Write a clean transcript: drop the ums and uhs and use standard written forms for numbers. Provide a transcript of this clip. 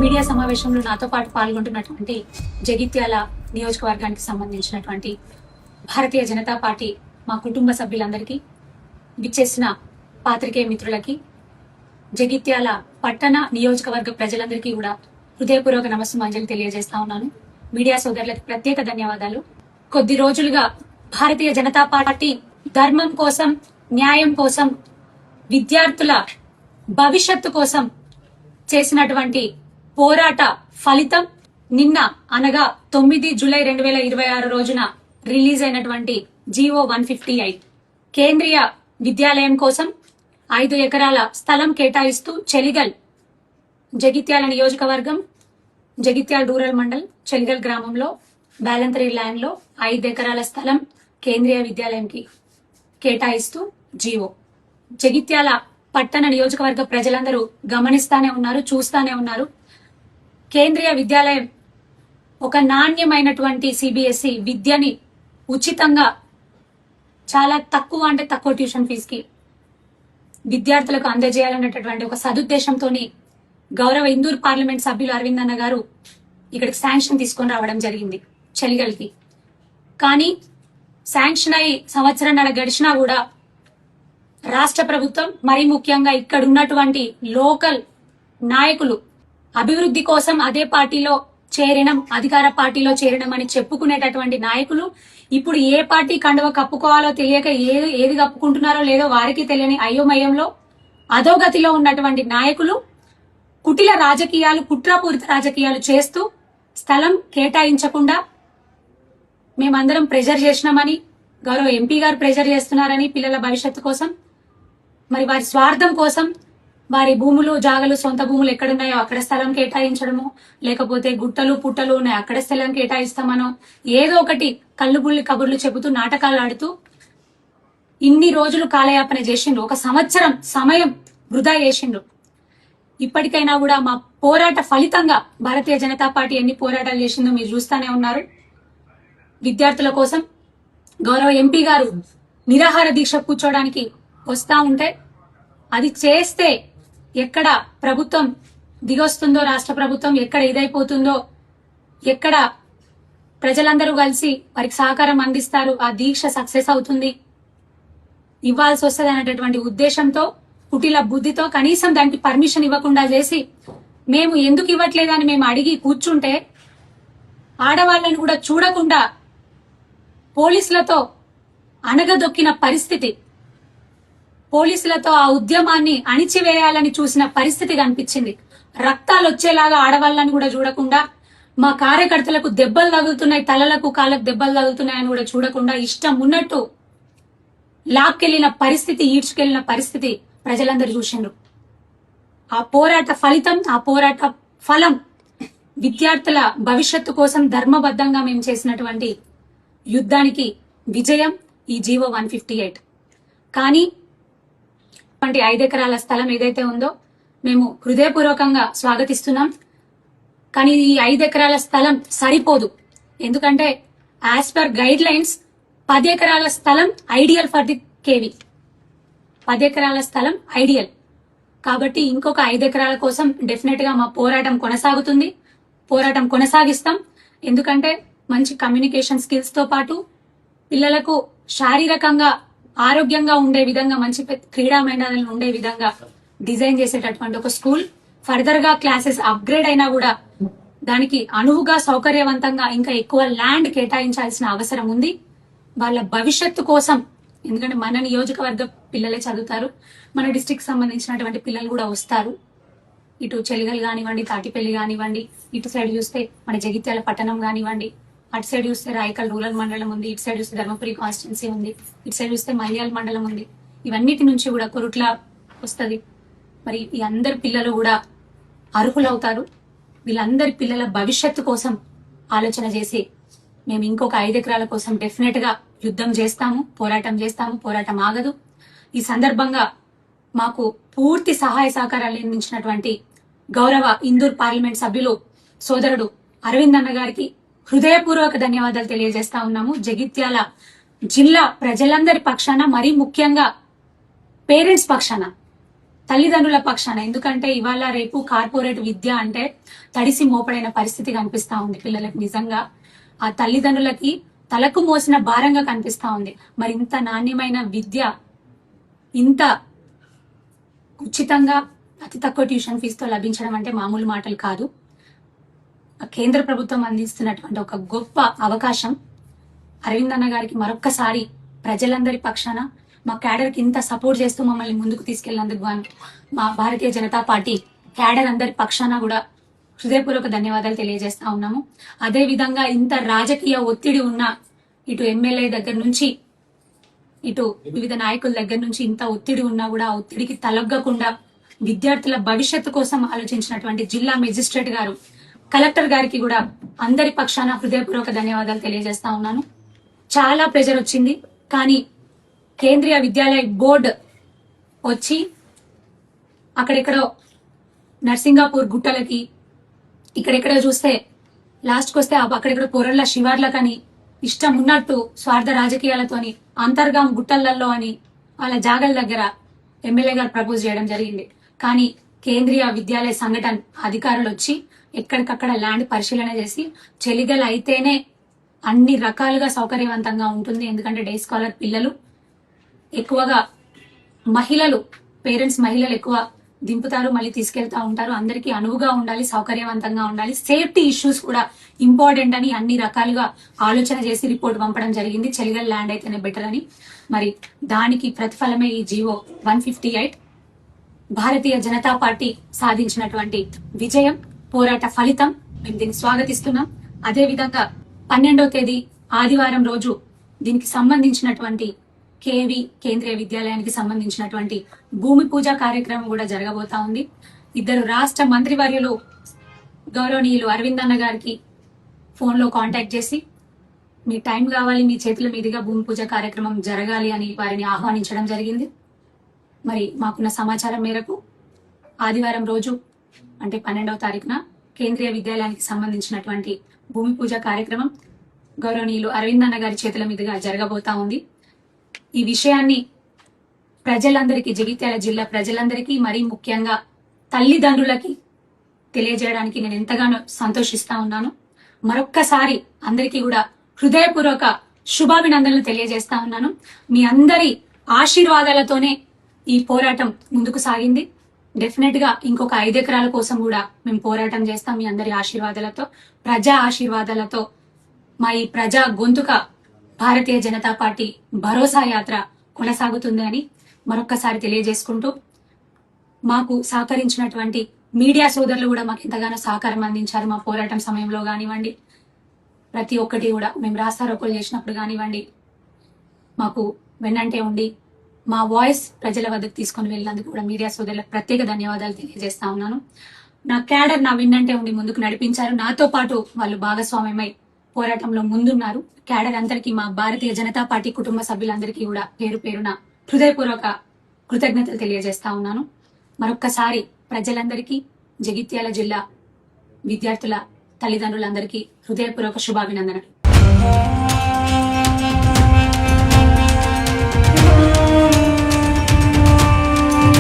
Media సమావేశంలో నాతో పాటు పాల్గొంటున్నటువంటి జగిత్యాల నియోజకవర్గానికి సంబంధించినటువంటి భారతీయ జనతా పార్టీ మా కుటుంబ సభ్యులందరికీ, విచ్చేసిన పాత్రికేయ మిత్రులకి, జగిత్యాల పట్టణ నియోజకవర్గ ప్రజలందరికీ కూడా హృదయపూర్వక నమస్సుమాంజలి తెలియజేస్తా ఉన్నాను. మీడియా సోదరులకు ప్రత్యేక ధన్యవాదాలు. కొద్ది రోజులుగా భారతీయ జనతా పార్టీ ధర్మం కోసం, న్యాయం కోసం, విద్యార్థుల భవిష్యత్తు కోసం చేసినటువంటి పోరాట ఫలితం నిన్న అనగా 9 జూలై 2026 రోజున రిలీజ్ అయినటువంటి జీవో 158 కేంద్రీయ విద్యాలయం కోసం 5 ఎకరాల స్థలం కేటాయిస్తూ చెలిగల్ జగిత్యాల నియోజకవర్గం, జగిత్యాల రూరల్ మండల్ చెలిగల్ గ్రామంలో బ్యాలంతరీ ల్యాండ్ లో 5 ఎకరాల స్థలం కేంద్రీయ విద్యాలయంకి కేటాయిస్తూ జీవో. జగిత్యాల పట్టణ నియోజకవర్గ ప్రజలందరూ గమనిస్తానే ఉన్నారు, చూస్తానే ఉన్నారు. కేంద్రీయ విద్యాలయం ఒక నాణ్యమైనటువంటి సిబిఎస్ఈ విద్యని ఉచితంగా చాలా తక్కువ ట్యూషన్ ఫీజుకి విద్యార్థులకు అందజేయాలనేటటువంటి ఒక సదుద్దేశంతో గౌరవ ఇందూర్ పార్లమెంట్ సభ్యులు అరవింద్ అన్న గారు ఇక్కడికి శాంక్షన్ తీసుకొని రావడం జరిగింది చెలిగల్కి. కానీ శాంక్షన్ అయి సంవత్సరంన్నర గడిచినా కూడా రాష్ట్ర ప్రభుత్వం, మరి ముఖ్యంగా ఇక్కడ ఉన్నటువంటి లోకల్ నాయకులు అభివృద్ధి కోసం అదే పార్టీలో చేరినం, అధికార పార్టీలో చేరినం అని చెప్పుకునేటటువంటి నాయకులు ఇప్పుడు ఏ పార్టీ కండువ కప్పుకోవాలో తెలియక ఏది కప్పుకుంటున్నారో లేదో వారికి తెలియని అయోమయంలో అధోగతిలో ఉన్నటువంటి నాయకులు కుటిల రాజకీయాలు, కుట్రపూరిత రాజకీయాలు చేస్తూ స్థలం కేటాయించకుండా మేమందరం ప్రెజర్ చేసినామని, గౌరవ ఎంపీ గారు ప్రెజర్ చేస్తున్నారని పిల్లల భవిష్యత్తు కోసం, మరి వారి స్వార్థం కోసం వారి భూములు, జాగలు, సొంత భూములు ఎక్కడున్నాయో అక్కడ స్థలం కేటాయించడము, లేకపోతే గుట్టలు పుట్టలు ఉన్నాయి అక్కడ స్థలం కేటాయిస్తామనో ఏదో ఒకటి కళ్ళుబుల్లి కబుర్లు చెబుతూ నాటకాలు ఆడుతూ ఇన్ని రోజులు కాలయాపన చేసిండ్రు. 1 సంవత్సరం సమయం వృధా చేసిండ్రు. ఇప్పటికైనా కూడా మా పోరాట ఫలితంగా భారతీయ జనతా పార్టీ ఎన్ని పోరాటాలు చేసిందో మీరు చూస్తానే ఉన్నారు. విద్యార్థుల కోసం గౌరవ ఎంపీ గారు నిరాహార దీక్ష కూర్చోడానికి వస్తా ఉంటే అది చేస్తే ఎక్కడ ప్రభుత్వం దిగొస్తుందో, రాష్ట్ర ప్రభుత్వం ఎక్కడ ఇదైపోతుందో, ఎక్కడ ప్రజలందరూ కలిసి వారికి సహకారం అందిస్తారు, ఆ దీక్ష సక్సెస్ అవుతుంది, ఇవ్వాల్సి వస్తుంది అనేటటువంటి ఉద్దేశంతో, కుటిల బుద్ధితో కనీసం దానికి పర్మిషన్ ఇవ్వకుండా చేసి మేము ఎందుకు ఇవ్వట్లేదని మేము అడిగి కూర్చుంటే ఆడవాళ్లను కూడా చూడకుండా పోలీసులతో అణగదొక్కిన పరిస్థితి, పోలీసులతో ఆ ఉద్యమాన్ని అణిచివేయాలని చూసిన పరిస్థితి కనిపించింది. రక్తాలు వచ్చేలాగా ఆడవాళ్ళని కూడా చూడకుండా, మా కార్యకర్తలకు దెబ్బలు తగులుతున్నాయి, తలలకు కాళ్ళకు దెబ్బలు తగులుతున్నాయని కూడా చూడకుండా ఇష్టం ఉన్నట్టు లాక్కెళ్లిన పరిస్థితి, ఈడ్చుకెళ్లిన పరిస్థితి ప్రజలందరూ చూసిండ్రు. ఆ పోరాట ఫలితం, ఆ పోరాట ఫలం విద్యార్థుల భవిష్యత్తు కోసం ధర్మబద్ధంగా మేము చేసినటువంటి యుద్ధానికి విజయం ఈ జీవో 158. కానీ 5 ఎకరాల స్థలం ఏదైతే ఉందో మేము హృదయపూర్వకంగా స్వాగతిస్తున్నాం. కానీ ఈ 5 ఎకరాల స్థలం సరిపోదు. ఎందుకంటే యాజ్ పర్ గైడ్ లైన్స్ 10 ఎకరాల స్థలం ఐడియల్ ఫర్ ది కేవీ. 10 ఎకరాల స్థలం ఐడియల్. కాబట్టి ఇంకొక 5 ఎకరాల కోసం డెఫినెట్ గా మా పోరాటం కొనసాగుతుంది, పోరాటం కొనసాగిస్తాం. ఎందుకంటే మంచి కమ్యూనికేషన్ స్కిల్స్ తో పాటు పిల్లలకు శారీరకంగా ఆరోగ్యంగా ఉండే విధంగా, మంచి క్రీడా మైదానాలు ఉండే విధంగా డిజైన్ చేసేటటువంటి ఒక స్కూల్. ఫర్దర్ గా క్లాసెస్ అప్గ్రేడ్ అయినా కూడా దానికి అనువుగా, సౌకర్యవంతంగా ఇంకా ఎక్కువ ల్యాండ్ కేటాయించాల్సిన అవసరం ఉంది వాళ్ళ భవిష్యత్తు కోసం. ఎందుకంటే మన నియోజకవర్గ పిల్లలే చదువుతారు, మన డిస్ట్రిక్ట్ సంబంధించినటువంటి పిల్లలు కూడా వస్తారు. ఇటు చెలిగల్ కానివ్వండి, తాటిపల్లి కానివ్వండి, ఇటు సైడ్ చూస్తే మన జగిత్యాల పట్టణం కానివ్వండి, అటు సైడ్ చూస్తే రాయకల్ రూరల్ మండలం ఉంది, ఇటు సైడ్ చూస్తే ధర్మపురి కాన్స్టిట్యున్సీ ఉంది, ఇటు సైడ్ చూస్తే మల్యాల మండలం ఉంది. ఇవన్నిటి నుంచి కూడా కొరుట్ల వస్తుంది. మరి ఈ అందరి పిల్లలు కూడా అర్హులవుతారు. వీళ్ళందరి పిల్లల భవిష్యత్తు కోసం ఆలోచన చేసి మేము ఇంకొక 5 ఎకరాల కోసం డెఫినెట్ గా యుద్ధం చేస్తాము, పోరాటం చేస్తాము, పోరాటం ఆగదు. ఈ సందర్భంగా మాకు పూర్తి సహాయ సహకారాలు అందించినటువంటి గౌరవ ఇందూర్ పార్లమెంట్ సభ్యులు సోదరుడు అరవింద్ అన్న గారికి హృదయపూర్వక ధన్యవాదాలు తెలియజేస్తా ఉన్నాము. జగిత్యాల జిల్లా ప్రజలందరి పక్షాన, మరీ ముఖ్యంగా పేరెంట్స్ పక్షాన తల్లిదండ్రుల పక్షాన. ఎందుకంటే ఇవాళ రేపు కార్పొరేట్ విద్య అంటే తడిసి మోపడైన పరిస్థితి కనిపిస్తా ఉంది పిల్లలకు. నిజంగా ఆ తల్లిదండ్రులకి తలకు మోసిన భారంగా కనిపిస్తా ఉంది. మరి ఇంత నాణ్యమైన విద్య, ఇంత ఉచితంగా అతి తక్కువ ట్యూషన్ ఫీజుతో లభించడం అంటే మామూలు మాటలు కాదు. కేంద్ర ప్రభుత్వం అందిస్తున్నటువంటి ఒక గొప్ప అవకాశం. అరవింద్ అన్న గారికి మరొక్కసారి ప్రజలందరి పక్షాన, మా క్యాడర్ కి ఇంత సపోర్ట్ చేస్తూ మమ్మల్ని ముందుకు తీసుకెళ్లినందుకు మా భారతీయ జనతా పార్టీ క్యాడర్ అందరి పక్షాన కూడా హృదయపూర్వక ధన్యవాదాలు తెలియజేస్తా ఉన్నాము. అదే విధంగా ఇంత రాజకీయ ఒత్తిడి ఉన్న, ఇటు ఎమ్మెల్యే దగ్గర నుంచి ఇటు వివిధ నాయకుల దగ్గర నుంచి ఇంత ఒత్తిడి ఉన్నా కూడా ఆ ఒత్తిడికి తలొగ్గకుండా విద్యార్థుల భవిష్యత్తు కోసం ఆలోచించినటువంటి జిల్లా మెజిస్ట్రేట్ గారు, కలెక్టర్ గారికి కూడా అందరి పక్షాన హృదయపూర్వక ధన్యవాదాలు తెలియజేస్తా ఉన్నాను. చాలా ప్రెజర్ వచ్చింది, కానీ కేంద్రీయ విద్యాలయ బోర్డు వచ్చి అక్కడెక్కడో నర్సింగాపూర్ గుట్టలకి, ఇక్కడెక్కడో చూస్తే లాస్ట్కి వస్తే అక్కడెక్కడో పొరల్ల శివార్లకని ఇష్టం ఉన్నట్టు స్వార్థ రాజకీయాలతోని అంతర్గాం గుట్టలలో అని వాళ్ళ జాగల దగ్గర ఎమ్మెల్యే గారు ప్రపోజ్ చేయడం జరిగింది. కానీ కేంద్రీయ విద్యాలయ సంఘటన అధికారులు వచ్చి ఎక్కడికక్కడ ల్యాండ్ పరిశీలన చేసి చెలిగలు అయితేనే అన్ని రకాలుగా సౌకర్యవంతంగా ఉంటుంది. ఎందుకంటే డే స్కాలర్ పిల్లలు ఎక్కువగా మహిళలు, పేరెంట్స్ మహిళలు ఎక్కువ దింపుతారు, మళ్ళీ తీసుకెళ్తా ఉంటారు. అందరికీ అనువుగా ఉండాలి, సౌకర్యవంతంగా ఉండాలి, సేఫ్టీ ఇష్యూస్ కూడా ఇంపార్టెంట్ అని అన్ని రకాలుగా ఆలోచన చేసి రిపోర్ట్ పంపడం జరిగింది. చెలిగల్ ల్యాండ్ అయితేనే బెటర్ అని. మరి దానికి ప్రతిఫలమే ఈ జీవో 158. భారతీయ జనతా పార్టీ సాధించినటువంటి విజయం, పోరాట ఫలితం. మేము దీన్ని స్వాగతిస్తున్నాం. అదే విధంగా 12వ తేదీ ఆదివారం రోజు దీనికి సంబంధించినటువంటి కేవి కేంద్రీయ విద్యాలయానికి సంబంధించినటువంటి భూమి పూజ కార్యక్రమం కూడా జరగబోతా ఉంది. ఇద్దరు రాష్ట్ర మంత్రివర్యులు గౌరవనీయులు అరవింద్ అన్న గారికి ఫోన్ లో కాంటాక్ట్ చేసి మీ టైం కావాలి, మీ చేతుల మీదుగా భూమి పూజ కార్యక్రమం జరగాలి అని వారిని ఆహ్వానించడం జరిగింది. మరి మాకున్న సమాచారం మేరకు ఆదివారం రోజు అంటే 12వ తారీఖున కేంద్రీయ విద్యాలయానికి సంబంధించినటువంటి భూమి పూజ కార్యక్రమం గౌరవనీయులు అరవింద్ అన్న గారి చేతుల మీదుగా జరగబోతా ఉంది. ఈ విషయాన్ని ప్రజలందరికీ, జగిత్యాల జిల్లా ప్రజలందరికీ, మరీ ముఖ్యంగా తల్లిదండ్రులకి తెలియజేయడానికి నేను ఎంతగానో సంతోషిస్తా ఉన్నాను. మరొక్కసారి అందరికీ కూడా హృదయపూర్వక శుభాభినందనలు తెలియజేస్తా ఉన్నాను. మీ అందరి ఆశీర్వాదాలతోనే ఈ పోరాటం ముందుకు సాగింది. డెఫినెట్ గా ఇంకొక 5 ఎకరాల కోసం కూడా మేము పోరాటం చేస్తాం. మీ అందరి ఆశీర్వాదాలతో, ప్రజా ఆశీర్వాదాలతో మా ఈ ప్రజా గొంతుక భారతీయ జనతా పార్టీ భరోసా యాత్ర కొనసాగుతుంది అని మరొక్కసారి తెలియజేసుకుంటూ, మాకు సహకరించినటువంటి మీడియా సోదరులు కూడా మాకు ఎంతగానో సహకారం అందించారు. మా పోరాటం సమయంలో కానివ్వండి, ప్రతి ఒక్కటి కూడా మేము రాస్తారోకోలు చేసినప్పుడు కానివ్వండి, మాకు వెన్నంటే ఉండి మా వాయిస్ ప్రజల వద్దకు తీసుకొని వెళ్ళినందుకు కూడా మీడియా సోదరులకు ప్రత్యేక ధన్యవాదాలు తెలియజేస్తా ఉన్నాను. నా క్యాడర్ నా వెన్నంటే ఉండి ముందుకు నడిపించారు. నాతో పాటు వాళ్ళు భాగస్వామ్యమై పోరాటంలో ముందున్నారు. క్యాడర్ అందరికీ, మా భారతీయ జనతా పార్టీ కుటుంబ సభ్యులందరికీ కూడా పేరు పేరున హృదయపూర్వక కృతజ్ఞతలు తెలియజేస్తా ఉన్నాను. మరొక్కసారి ప్రజలందరికీ, జగిత్యాల జిల్లా విద్యార్థుల తల్లిదండ్రులందరికీ హృదయపూర్వక శుభాభినందనలు.